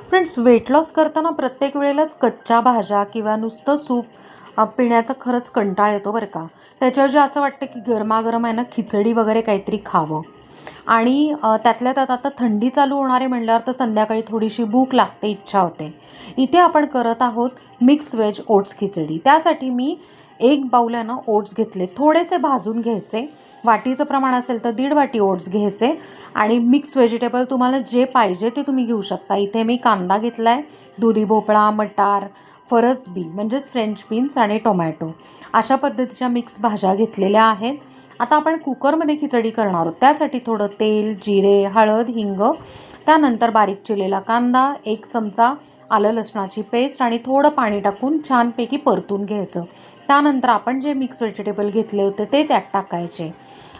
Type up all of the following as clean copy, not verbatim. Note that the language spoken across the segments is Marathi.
फ्रेंड्स, वेट लॉस करताना प्रत्येक वेळेलाच कच्च्या भाज्या किंवा नुसतं सूप पिण्याचा खरंच कंटाळ येतो बरं का. त्याच्याऐवजी असं वाटतं की गरमागरम आहे ना खिचडी वगैरे काहीतरी खावं. आणि त्यातल्या त्यात आता थंडी चालू होणार आहे म्हटल्यावर तर संध्याकाळी थोडीशी भूक लागते, इच्छा होते. इथे आपण करत आहोत मिक्स व्हेज ओट्स खिचडी. त्यासाठी मी 1 बाऊल आहे ना ओट्स घेतले, थोडेसे भाजून घ्यायचे. वाटीचं प्रमाण असेल तर 1.5 वाटी ओट्स घ्यायचे. आणि मिक्स व्हेजिटेबल तुम्हाला जे पाहिजे ते तुम्ही घेऊ शकता. इथे मी कांदा घेतला आहे, दुधी भोपळा, मटार, फरसबी म्हणजेच फ्रेंच बीन्स आणि टोमॅटो अशा पद्धतीच्या मिक्स भाज्या घेतलेल्या आहेत. आता आपण कुकरमध्ये खिचडी करणार आहोत. त्यासाठी थोडं तेल, जिरे, हळद, हिंग, त्यानंतर बारीक चिरलेला कांदा, 1 चमचा आलं लसणाची पेस्ट आणि थोडं पाणी टाकून छानपैकी परतून घ्यायचं. त्यानंतर आपण जे मिक्स व्हेजिटेबल घेतले होते ते त्यात टाकायचे.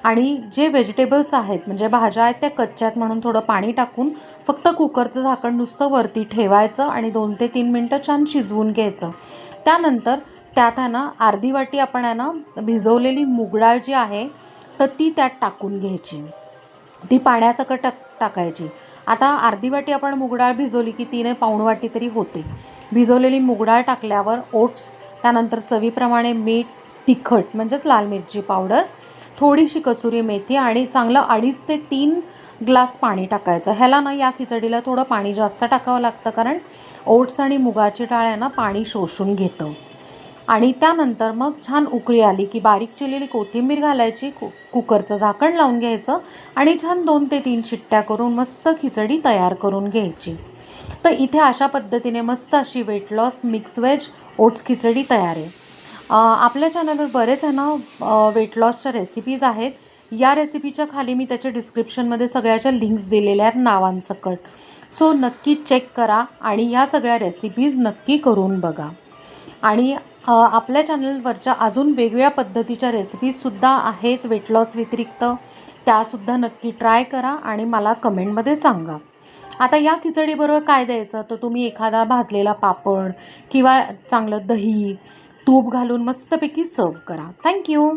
आणि जे व्हेजिटेबल्स आहेत म्हणजे भाज्या आहेत त्या कच्च्या आहेत म्हणून थोडं पाणी टाकून फक्त कुकरचं झाकण नुसतं वरती ठेवायचं आणि 2 ते 3 मिनटं छान शिजवून घ्यायचं. त्यानंतर त्यात आहे ना अर्धी वाटी आपण आहे ना भिजवलेली मूग डाळ जी आहे तर ती त्यात टाकून घ्यायची. ती पाण्यासकट टाकायची. आता अर्धी वाटी आपण मूग डाळ भिजवली की 3 पाऊण वाटी तरी होते. भिजवलेली मूग डाळ टाकल्यावर ओट्स, त्यानंतर चवीप्रमाणे मीठ, तिखट म्हणजेच लाल मिरची पावडर, थोडीशी कसुरी मेथी आणि चांगलं 2.5 ते 3 ग्लास पाणी टाकायचं. ह्याला ना या खिचडीला थोडं पाणी जास्त टाकावं लागतं कारण ओट्स आणि मुगाची डाळ आहे ना पाणी शोषून घेतं. आणि त्यानंतर मग छान उकळी आली की बारीक चिरलेली कोथिंबीर घालायची, कुकरचं झाकण लावून घ्यायचं आणि छान 2 ते 3 शिट्ट्या करून मस्त खिचडी तयार करून घ्यायची. तर इथे अशा पद्धतीने मस्त अशी weight loss mix veg oats khichdi तयार आहे. आपल्या चॅनलवर बरेच आहे ना वेट लॉसच्या रेसिपीज आहेत. या रेसिपीच्या खाली मी त्याच्या डिस्क्रिप्शनमध्ये सगळ्याच्या लिंक्स दिलेल्या आहेत नावांसकट. सो नक्की चेक करा आणि ह्या सगळ्या रेसिपीज नक्की करून बघा. आणि आपल्या चॅनलवरच्या अजून वेगवेगळ्या पद्धतीच्या रेसिपीजसुद्धा आहेत वेट लॉस व्यतिरिक्त. त्यासुद्धा नक्की ट्राय करा आणि मला कमेंटमध्ये सांगा. आता या खिचडीबरोबर काय द्यायचं तर तुम्ही एखादा भाजलेला पापड किंवा चांगलं दही, तूप घालून मस्तपैकी सर्व करा. थँक्यू.